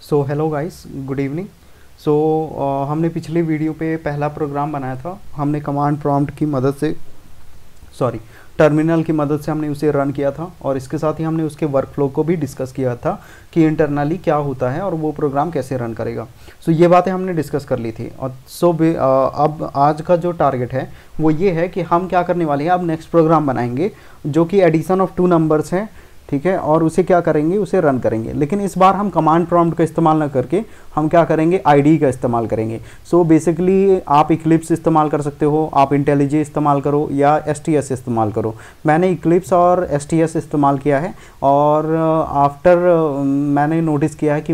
सो hello guys, good evening. So हमने पिछले video पे पहला प्रोग्राम बनाया था। हमने कमांड प्रॉम्प्ट की मदद से टर्मिनल की मदद से हमने उसे रन किया था, और इसके साथ ही हमने उसके वर्कफ्लो को भी डिस्कस किया था कि इंटरनली क्या होता है और वो प्रोग्राम कैसे रन करेगा। सो ये बातें हमने डिस्कस कर ली थी। और अब आज का जो टारगेट है वो ये है कि हम क्या करने वाले हैं, अब नेक्स्ट प्रोग्राम बनाएंगे जो कि एडिशन ऑफ टू नंबर्स हैं, ठीक है। और उसे क्या करेंगे, उसे रन करेंगे। लेकिन इस बार हम कमांड प्रॉम्प्ट का इस्तेमाल ना करके हम क्या करेंगे, आईडी का इस्तेमाल करेंगे। सो बेसिकली आप इक्लिप्स इस्तेमाल कर सकते हो, आप इंटेलिजे इस्तेमाल करो या एसटीएस इस्तेमाल करो। मैंने इक्लिप्स और एसटीएस इस्तेमाल किया है, और आफ्टर मैंने नोटिस किया है कि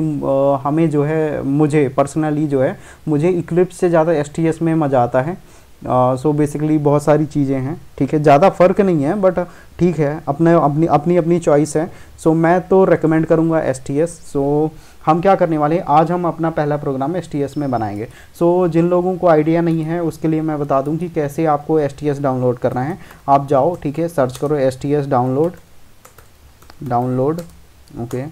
हमें जो है, मुझे पर्सनली जो है, मुझे इक्लिप्स से ज़्यादा एसटीएस में मज़ा आता है। सो बेसिकली बहुत सारी चीज़ें हैं, ठीक है, ज़्यादा फ़र्क नहीं है, बट ठीक है, अपनी अपनी चॉइस है। सो मैं तो रेकमेंड करूँगा एसटीएस। सो हम क्या करने वाले हैं, आज हम अपना पहला प्रोग्राम एसटीएस में बनाएंगे। सो जिन लोगों को आइडिया नहीं है उसके लिए मैं बता दूं कि कैसे आपको एसटीएस डाउनलोड करना है। आप जाओ, ठीक है, सर्च करो STS download, okay,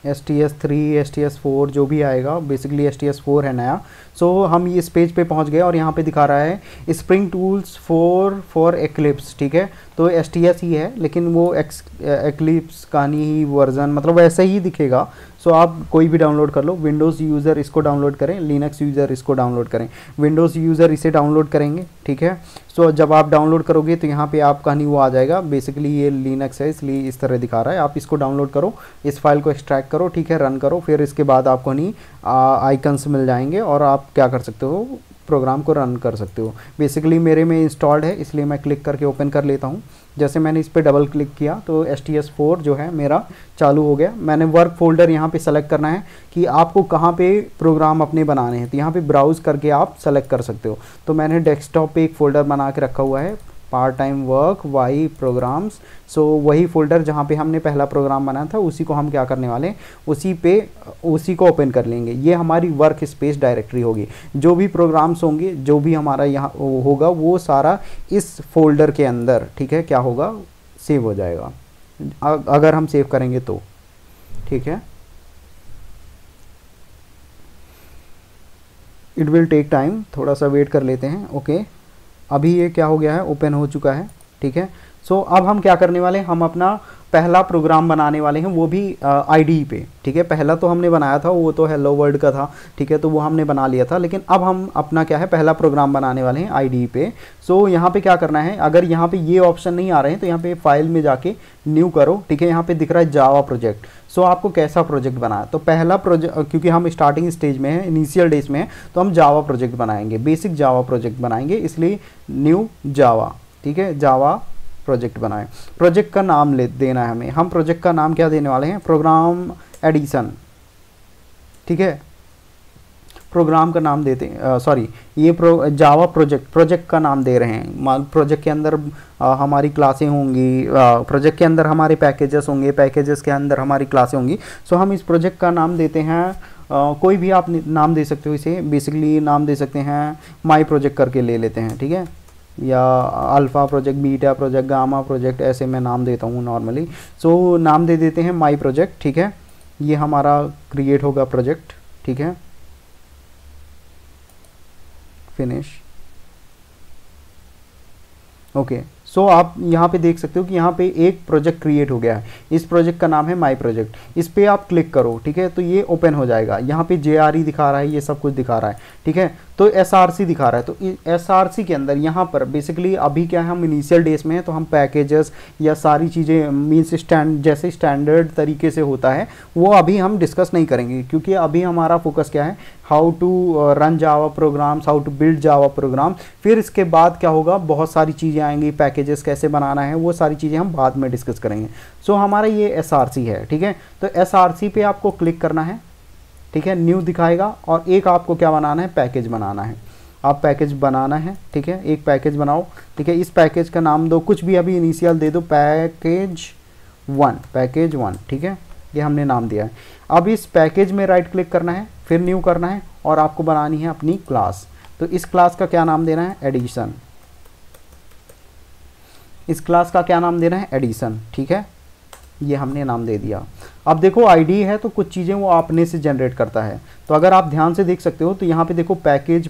STS3 STS4 जो भी आएगा, बेसिकली STS4 है नया। सो हम ये इस पेज पे पहुंच गए और यहाँ पे दिखा रहा है स्प्रिंग टूल्स फॉर एक्लिप्स, ठीक है। तो STS ही है, लेकिन वो एक्लिप्स का नहीं वर्जन, मतलब वैसे ही दिखेगा। सो आप कोई भी डाउनलोड कर लो। विंडोज़ यूज़र इसको डाउनलोड करें, लिनक्स यूज़र इसको डाउनलोड करें। विंडोज़ यूज़र इसे डाउनलोड करेंगे, ठीक है। सो जब आप डाउनलोड करोगे तो यहाँ पे आपका नहीं वो आ जाएगा। बेसिकली ये लिनक्स है, इसलिए इस तरह दिखा रहा है। आप इसको डाउनलोड करो, इस फाइल को एक्सट्रैक्ट करो, ठीक है, रन करो। फिर इसके बाद आपको नहीं आइकन्स मिल जाएंगे और आप क्या कर सकते हो, प्रोग्राम को रन कर सकते हो। बेसिकली मेरे में इंस्टॉल्ड है, इसलिए मैं क्लिक करके ओपन कर लेता हूँ। जैसे मैंने इस पर डबल क्लिक किया तो STS4 जो है मेरा चालू हो गया। मैंने वर्क फोल्डर यहाँ पे सेलेक्ट करना है कि आपको कहाँ पे प्रोग्राम अपने बनाने हैं, तो यहाँ पे ब्राउज़ करके आप सेलेक्ट कर सकते हो। तो मैंने डेस्कटॉप पे एक फ़ोल्डर बना के रखा हुआ है, part time work why programs. So वही फोल्डर जहाँ पे हमने पहला प्रोग्राम बनाया था उसी को हम क्या करने वाले हैं, उसी को ओपन कर लेंगे। ये हमारी वर्क स्पेस डायरेक्टरी होगी। जो भी प्रोग्राम्स होंगे, जो भी हमारा यहाँ होगा, वो सारा इस फोल्डर के अंदर, ठीक है, क्या होगा, सेव हो जाएगा, अगर हम सेव करेंगे तो, ठीक है। इट विल टेक टाइम, थोड़ा सा वेट कर लेते हैं। ओके, अभी ये क्या हो गया है, ओपन हो चुका है, ठीक है। सो अब हम क्या करने वाले हैं, हम अपना पहला प्रोग्राम बनाने वाले हैं, वो भी आईडी पे, ठीक है। पहला तो हमने बनाया था, वो तो हेलो वर्ल्ड का था, ठीक है, तो वो हमने बना लिया था। लेकिन अब हम अपना क्या है, पहला प्रोग्राम बनाने वाले हैं आईडी पे। सो यहाँ पे क्या करना है, अगर यहाँ पे ये ऑप्शन नहीं आ रहे हैं तो यहाँ पे फाइल में जाके न्यू करो, ठीक है। यहाँ पे दिख रहा है जावा प्रोजेक्ट। सो आपको कैसा प्रोजेक्ट बनाया, तो पहला प्रोजेक्ट, क्योंकि हम स्टार्टिंग स्टेज में हैं, इनिशियल डेज में हैं, तो हम जावा प्रोजेक्ट बनाएंगे, बेसिक जावा प्रोजेक्ट बनाएंगे, इसलिए न्यू जावा, ठीक है, जावा प्रोजेक्ट बनाएं। प्रोजेक्ट का नाम देना है हमें। हम प्रोजेक्ट का नाम क्या देने वाले हैं, प्रोग्राम एडिशन, ठीक है। प्रोग्राम का नाम देते हैं, सॉरी, ये जावा प्रोजेक्ट का नाम दे रहे हैं। प्रोजेक्ट के अंदर हमारी क्लासें होंगी, प्रोजेक्ट के अंदर हमारे पैकेजेस होंगे, पैकेजेस के अंदर हमारी क्लासें होंगी। सो हम इस प्रोजेक्ट का नाम देते हैं, कोई भी आप नाम दे सकते हो इसे। बेसिकली नाम दे सकते हैं माई प्रोजेक्ट करके ले लेते हैं, ठीक है, या alpha project, beta project, gamma project, ऐसे मैं नाम देता हूँ नॉर्मली। सो नाम दे देते हैं माई प्रोजेक्ट, ठीक है। ये हमारा क्रिएट होगा प्रोजेक्ट, ठीक है, फिनिश, ओके। सो आप यहाँ पे देख सकते हो कि यहाँ पे एक प्रोजेक्ट क्रिएट हो गया है। इस प्रोजेक्ट का नाम है माई प्रोजेक्ट। इस पे आप क्लिक करो, ठीक है, तो ये ओपन हो जाएगा। यहाँ पे JRE दिखा रहा है, ये सब कुछ दिखा रहा है, ठीक है। तो SRC दिखा रहा है। तो SRC के अंदर यहाँ पर बेसिकली अभी क्या है, हम इनिशियल डेज में हैं, तो हम पैकेजेस या सारी चीज़ें मीन्स जैसे स्टैंडर्ड तरीके से होता है वो अभी हम डिस्कस नहीं करेंगे, क्योंकि अभी हमारा फोकस क्या है, how to run Java programs, how to build Java program. फिर इसके बाद क्या होगा, बहुत सारी चीज़ें आएंगी, पैकेजेस कैसे बनाना है, वो सारी चीज़ें हम बाद में डिस्कस करेंगे। सो हमारा ये SRC है, ठीक है। तो SRC पे आपको क्लिक करना है, ठीक है, न्यू दिखाएगा। और एक आपको क्या बनाना है, पैकेज बनाना है। आप पैकेज बनाना है, ठीक है, एक पैकेज बनाओ, ठीक है। इस पैकेज का नाम दो, कुछ भी अभी इनिशियल दे दो, पैकेज 1, ठीक है, ये हमने नाम दिया है। अब इस पैकेज में राइट क्लिक करना है, फिर न्यू करना है, और आपको बनानी है अपनी क्लास। तो इस क्लास का क्या नाम देना है, एडिशन। इस क्लास का क्या नाम देना है, एडिशन, ठीक है, ये हमने नाम दे दिया। अब देखो आईडी है तो कुछ चीज़ें वो अपने से जनरेट करता है। तो अगर आप ध्यान से देख सकते हो तो यहाँ पे देखो पैकेज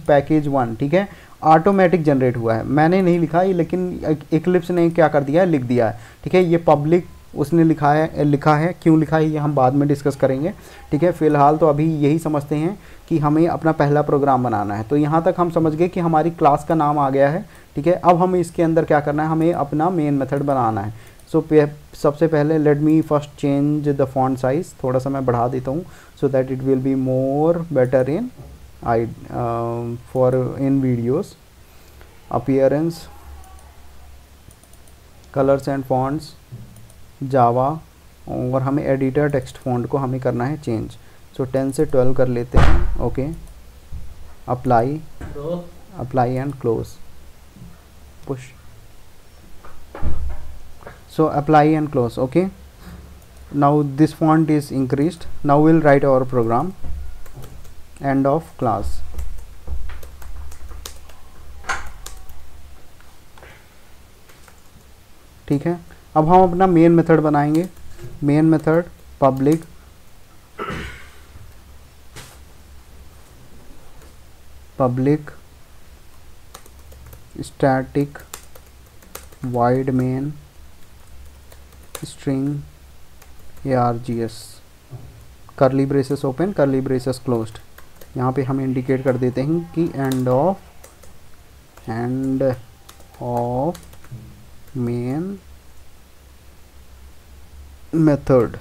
1, ठीक है, ऑटोमेटिक जनरेट हुआ है, मैंने नहीं लिखा ये, लेकिन इक्लिप्स ने क्या कर दिया है, लिख दिया है, ठीक है। ये पब्लिक उसने लिखा है, क्यों लिखा है ये हम बाद में डिस्कस करेंगे, ठीक है। फिलहाल तो अभी यही समझते हैं कि हमें अपना पहला प्रोग्राम बनाना है। तो यहाँ तक हम समझ गए कि हमारी क्लास का नाम आ गया है, ठीक है। अब हमें इसके अंदर क्या करना है, हमें अपना मेन मेथड बनाना है। सो सबसे पहले let me first change the font size, थोड़ा सा मैं बढ़ा देता हूँ so that it will be more better in in videos. Appearance, colours and fonts, Java, और हमें एडिटर टेक्स्ट फॉन्ट को हमें करना है चेंज। सो 10 से 12 कर लेते हैं, okay. Apply and close, push. So apply and close, okay. Now this font is increased. Now we'll write our program. End of class. ठीक है, अब हम अपना मेन मेथड बनाएंगे। Main method public static void main string args, curly braces open, curly braces closed. यहाँ पे हम indicate कर देते हैं कि end of main method,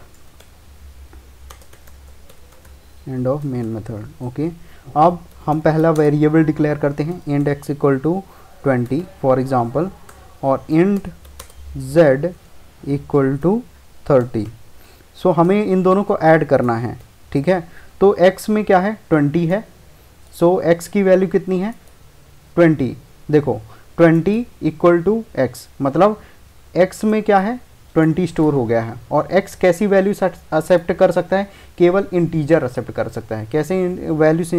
end of main method, okay. अब हम पहला वेरिएबल डिक्लेयर करते हैं, int x equal to 20 for example, और int z equal to 30। So हमें इन दोनों को ऐड करना है, ठीक है। तो x में क्या है, 20 है। सो x की वैल्यू कितनी है, 20। देखो 20 इक्वल टू x, मतलब x में क्या है, 20 स्टोर हो गया है। और x कैसी वैल्यू एक्सेप्ट कर सकता है, केवल इंटीजर एक्सेप्ट कर सकता है। कैसे वैल्यू से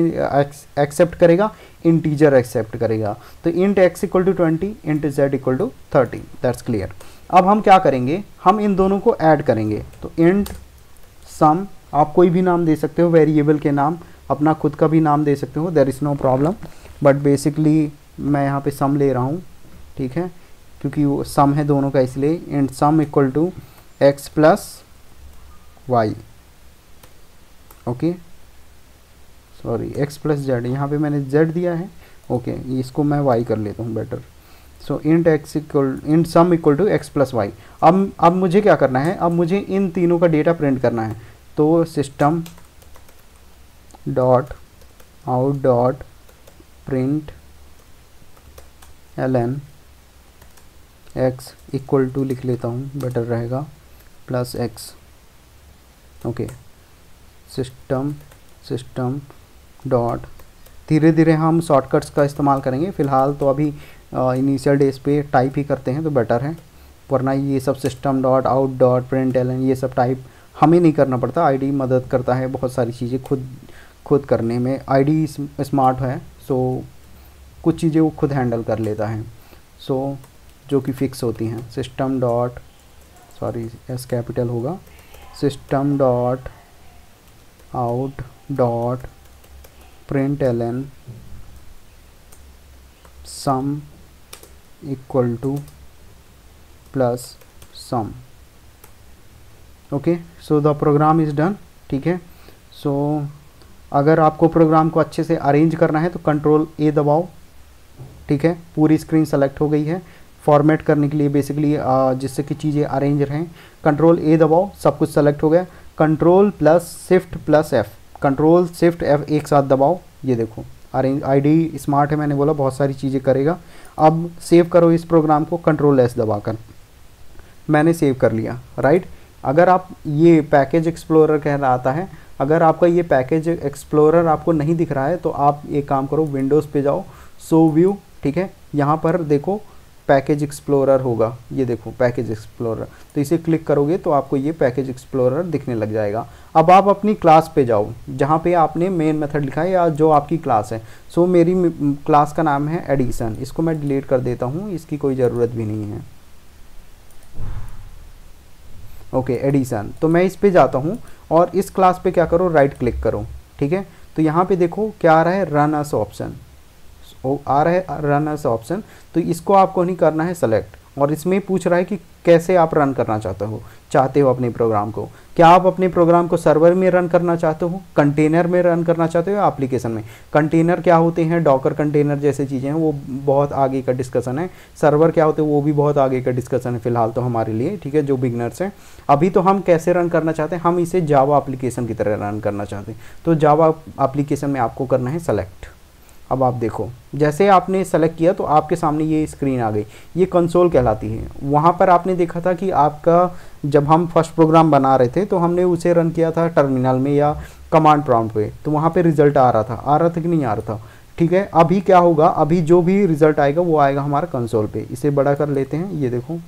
एक्सेप्ट करेगा, इंटीजर एक्सेप्ट करेगा। तो int x equal to 20, int z equal to 30, that's clear. अब हम क्या करेंगे, हम इन दोनों को ऐड करेंगे। तो इंट सम, आप कोई भी नाम दे सकते हो वेरिएबल के नाम, अपना खुद का भी नाम दे सकते हो, there is no problem, but basically मैं यहाँ पे सम ले रहा हूँ, ठीक है, क्योंकि वो सम है दोनों का, इसलिए int sum equal to x plus y, okay, sorry x plus z, यहाँ पे मैंने z दिया है, ओके, इसको मैं y कर लेता हूँ better. So int sum equal to x plus y. अब मुझे क्या करना है, अब मुझे इन तीनों का डेटा प्रिंट करना है। तो system dot out dot print ln x equal to लिख लेता हूँ, बेटर रहेगा, plus x, okay. System dot, धीरे धीरे हम शॉर्टकट्स का इस्तेमाल करेंगे, फ़िलहाल तो अभी इनिशियल डेज पे टाइप ही करते हैं तो बेटर है, वरना ये सब system dot out dot print ln ये सब टाइप हमें नहीं करना पड़ता। आईडी मदद करता है बहुत सारी चीज़ें खुद करने में, आईडी स्मार्ट है, सो कुछ चीज़ें वो खुद हैंडल कर लेता है, सो जो कि फिक्स होती हैं। System dot, sorry S capital होगा, system dot out dot print ln sum equal to plus sum, okay. So the program is done, ठीक है। सो अगर आपको प्रोग्राम को अच्छे से अरेंज करना है तो कंट्रोल ए दबाओ, ठीक है, पूरी स्क्रीन सेलेक्ट हो गई है। फॉर्मेट करने के लिए बेसिकली जिससे कि चीज़ें अरेंज रहें, कंट्रोल ए दबाओ, सब कुछ सेलेक्ट हो गया। Control plus shift plus F, control shift F एक साथ दबाओ, ये देखो अरेंज, आईडी स्मार्ट है, मैंने बोला बहुत सारी चीज़ें करेगा। अब सेव करो इस प्रोग्राम को, कंट्रोल एस दबाकर, मैंने सेव कर लिया, राइट। अगर आप, ये पैकेज एक्सप्लोरर कहलाता है, अगर आपका ये पैकेज एक्सप्लोरर आपको नहीं दिख रहा है तो आप एक काम करो, विंडोज़ पे जाओ, शो व्यू, ठीक है, यहाँ पर देखो पैकेज एक्सप्लोरर होगा, ये देखो पैकेज एक्सप्लोरर, तो इसे क्लिक करोगे तो आपको ये पैकेज एक्सप्लोरर दिखने लग जाएगा। अब आप अपनी क्लास पे जाओ जहाँ पे आपने मेन मेथड लिखा है या जो आपकी क्लास है। सो मेरी क्लास का नाम है एडिशन, इसको मैं डिलीट कर देता हूँ, इसकी कोई ज़रूरत भी नहीं है, ओके एडिशन। तो मैं इस पे जाता हूँ और इस क्लास पे क्या करो, राइट क्लिक करो, ठीक है। तो यहाँ पे देखो क्या आ रहा है, रन अस ऑप्शन आ रहा है, रन अस ऑप्शन। तो इसको आपको नहीं करना है सेलेक्ट, और इसमें पूछ रहा है कि कैसे आप रन करना चाहते हो अपने प्रोग्राम को। क्या आप अपने प्रोग्राम को सर्वर में रन करना चाहते हो, कंटेनर में रन करना चाहते हो या एप्लीकेशन में। कंटेनर क्या होते हैं, डॉकर कंटेनर जैसे चीज़ें हैं, वो बहुत आगे का डिस्कशन है। सर्वर क्या होते हैं, वो भी बहुत आगे का डिस्कशन है फिलहाल तो हमारे लिए, ठीक है, जो बिगनर्स हैं। अभी तो हम कैसे रन करना चाहते हैं, हम इसे जावा एप्लीकेशन की तरह रन करना चाहते हैं। तो जावा एप्लीकेशन में आपको करना है सेलेक्ट। अब आप देखो जैसे आपने सेलेक्ट किया तो आपके सामने ये स्क्रीन आ गई, ये कंसोल कहलाती है। वहाँ पर आपने देखा था कि आपका जब हम फर्स्ट प्रोग्राम बना रहे थे तो हमने उसे रन किया था टर्मिनल में या कमांड प्रॉम्प्ट पे, तो वहाँ पे रिजल्ट आ रहा था कि नहीं आ रहा था, ठीक है। अभी क्या होगा, अभी जो भी रिजल्ट आएगा वो आएगा हमारा कंसोल पे। इसे बड़ा कर लेते हैं, ये देखो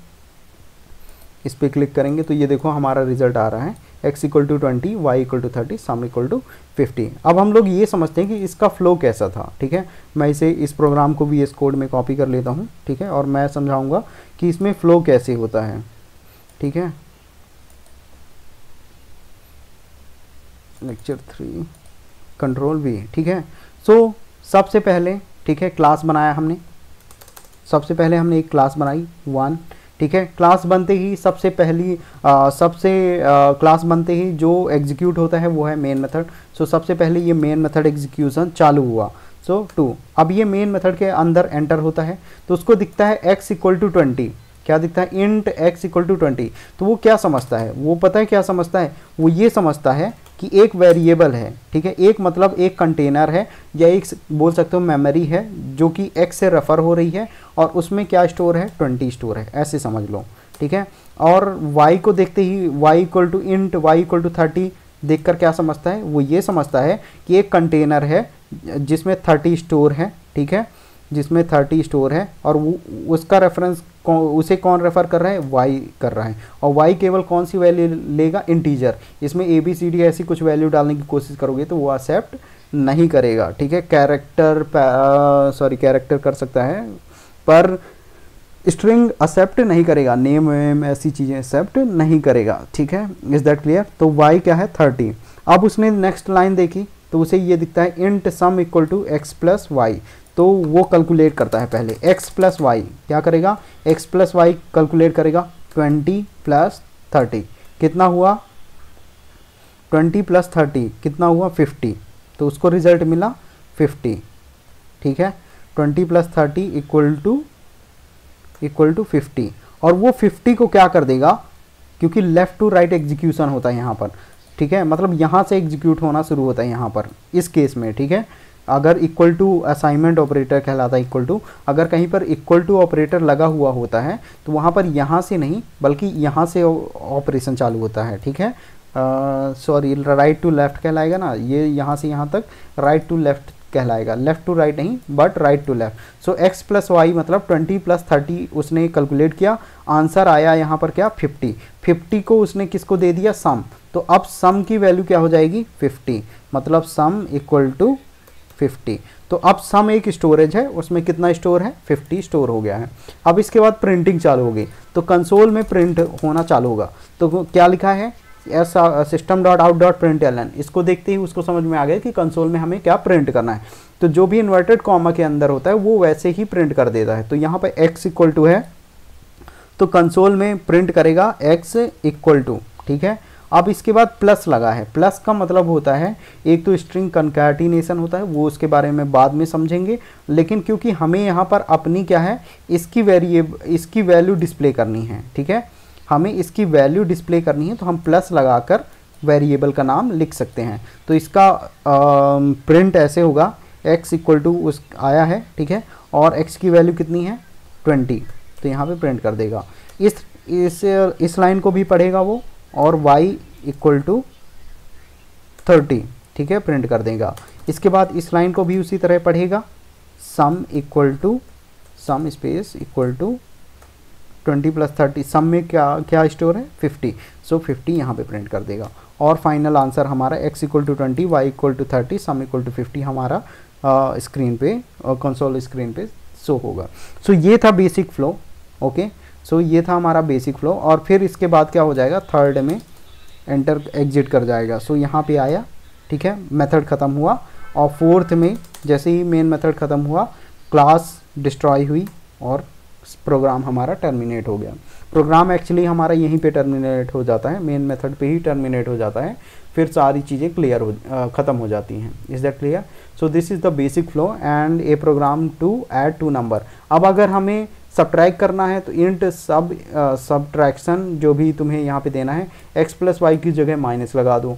इस पर क्लिक करेंगे तो ये देखो हमारा रिजल्ट आ रहा है, x = 20, y = 30, sum = 50। अब हम लोग ये समझते हैं कि इसका फ्लो कैसा था, ठीक है। मैं इसे इस प्रोग्राम को VS कोड में कॉपी कर लेता हूँ, ठीक है, और मैं समझाऊंगा कि इसमें फ्लो कैसे होता है, ठीक है। लेक्चर 3 कंट्रोल V, ठीक है। सो सबसे पहले, ठीक है, क्लास बनाया हमने। सबसे पहले हमने एक क्लास बनाई 1, ठीक है। क्लास बनते ही सबसे पहली क्लास बनते ही जो एग्जीक्यूट होता है वो है मेन मेथड। सो सबसे पहले ये मेन मेथड एग्जीक्यूशन चालू हुआ, सो 2। अब ये मेन मेथड के अंदर एंटर होता है तो उसको दिखता है x = 20। क्या दिखता है, इंट x = 20। तो वो क्या समझता है, वो पता है क्या समझता है, वो ये समझता है कि एक वेरिएबल है, ठीक है, एक मतलब एक कंटेनर है या एक बोल सकते हो मेमोरी है जो कि x से रेफर हो रही है और उसमें क्या स्टोर है, 20 स्टोर है, ऐसे समझ लो, ठीक है। और y को देखते ही y = int y = 30 देखकर क्या समझता है, वो ये समझता है कि एक कंटेनर है जिसमें 30 स्टोर है, ठीक है, जिसमें 30 स्टोर है। और वो उसका रेफरेंस उसे कौन रेफर कर रहा है, y कर रहा है। और y केवल कौन सी वैल्यू लेगा, इंटीजर। इसमें ABCD ऐसी कुछ वैल्यू डालने की कोशिश करोगे तो वो एक्सेप्ट नहीं करेगा, ठीक है। कैरेक्टर कर सकता है पर स्ट्रिंग एक्सेप्ट नहीं करेगा, नेम वेम ऐसी चीज़ें एक्सेप्ट नहीं करेगा, ठीक है। Is that clear. तो y क्या है, 30। अब उसने नेक्स्ट लाइन देखी तो उसे ये दिखता है इंट सम = x + y। तो वो कैलकुलेट करता है पहले x + y, क्या करेगा, x + y कैलकुलेट करेगा। 20 + 30 कितना हुआ, 20 + 30 कितना हुआ, 50। तो उसको रिजल्ट मिला 50, ठीक है। 20 + 30 = 50। और वो 50 को क्या कर देगा, क्योंकि लेफ़्ट टू राइट एग्जीक्यूशन होता है यहाँ पर, ठीक है, मतलब यहाँ से एग्जीक्यूट होना शुरू होता है यहाँ पर इस केस में, ठीक है। अगर इक्वल टू असाइनमेंट ऑपरेटर कहलाता है इक्वल टू, अगर कहीं पर इक्वल टू ऑपरेटर लगा हुआ होता है तो वहाँ पर यहाँ से नहीं बल्कि यहाँ से ऑपरेशन चालू होता है, ठीक है। सॉरी, राइट टू लेफ्ट कहलाएगा ना, ये यहाँ से यहाँ तक राइट टू लेफ्ट कहलाएगा, लेफ्ट टू राइट नहीं but right to left. So x + y मतलब 20 + 30 उसने कैलकुलेट किया, आंसर आया यहाँ पर क्या, 50। 50 को उसने किसको दे दिया, सम। तो अब सम की वैल्यू क्या हो जाएगी, 50, मतलब सम = 50। तो अब सम एक स्टोरेज है, उसमें कितना स्टोर है, 50 स्टोर हो गया है। अब इसके बाद प्रिंटिंग चालू होगी तो कंसोल में प्रिंट होना चालू होगा। तो क्या लिखा है, system.out.println। इसको देखते ही उसको समझ में आ गया कि कंसोल में हमें क्या प्रिंट करना है। तो जो भी इन्वर्टेड कॉमा के अंदर होता है वो वैसे ही प्रिंट कर देता है। तो यहाँ पर x = है तो कंसोल में प्रिंट करेगा x = ठीक है। अब इसके बाद प्लस लगा है, प्लस का मतलब होता है एक तो स्ट्रिंग कंकैटिनेशन होता है, वो उसके बारे में बाद में समझेंगे, लेकिन क्योंकि हमें यहाँ पर अपनी क्या है, इसकी वैल्यू डिस्प्ले करनी है, ठीक है, हमें इसकी वैल्यू डिस्प्ले करनी है तो हम प्लस लगाकर वेरिएबल का नाम लिख सकते हैं। तो इसका प्रिंट ऐसे होगा, x = उस आया है, ठीक है, और x की वैल्यू कितनी है, 20, तो यहाँ पे प्रिंट कर देगा। इस लाइन को भी पढ़ेगा वो, और y = 30, ठीक है, प्रिंट कर देगा। इसके बाद इस लाइन को भी उसी तरह पढ़ेगा, सम = 20 + 30, सम में क्या स्टोर है, 50। सो 50 यहाँ पे प्रिंट कर देगा। और फाइनल आंसर हमारा x = 20, y = 30, सम = 50 हमारा स्क्रीन पे, कंसोल स्क्रीन पे शो होगा। सो ये था बेसिक फ्लो, ओके। सो ये था हमारा बेसिक फ्लो। और फिर इसके बाद क्या हो जाएगा, थर्ड में एंटर एग्जिट कर जाएगा। सो यहाँ पे आया, ठीक है, मेथड ख़त्म हुआ। और फोर्थ में जैसे ही मेन मेथड ख़त्म हुआ, क्लास डिस्ट्रॉय हुई और प्रोग्राम हमारा टर्मिनेट हो गया। प्रोग्राम एक्चुअली हमारा यहीं पे टर्मिनेट हो जाता है, मेन मेथड पे ही टर्मिनेट हो जाता है, फिर सारी चीज़ें क्लियर हो ख़त्म हो जाती हैं। Is that clear? So this is the basic flow and a program to add two number. अब अगर हमें सब्ट्रैक्ट करना है तो इंट सब्ट्रैक्शन जो भी तुम्हें यहाँ पे देना है, x प्लस वाई की जगह माइनस लगा दो।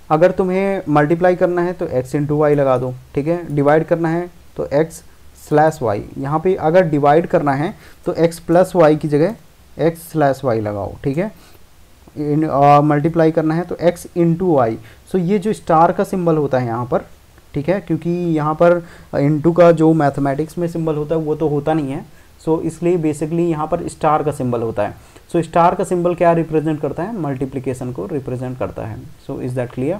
अगर तुम्हें मल्टीप्लाई करना है तो x इंटू वाई लगा दो, ठीक है। डिवाइड करना है तो x स्लैश वाई, यहाँ पे अगर डिवाइड करना है तो x प्लस वाई की जगह x स्लैश वाई लगाओ, ठीक है। मल्टीप्लाई करना है तो x इंटू वाई। सो ये जो स्टार का सिंबल होता है यहाँ पर, ठीक है, क्योंकि यहाँ पर इंटू का जो मैथमेटिक्स में सिंबल होता है वो तो होता नहीं है, सो इसलिए बेसिकली यहाँ पर स्टार का सिंबल होता है। सो स्टार का सिंबल क्या रिप्रेजेंट करता है, मल्टीप्लिकेशन को रिप्रेजेंट करता है। So is that clear?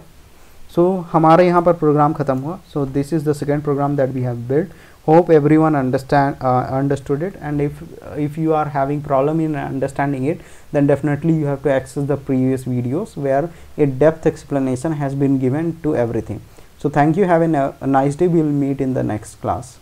So हमारे यहाँ पर प्रोग्राम ख़त्म हुआ। So this is the second program that we have build. Hope everyone understood it, and if you are having problem in understanding it, then definitely you have to access the previous videos where a depth explanation has been given to everything. So thank you, have a nice day. We will meet in the next class.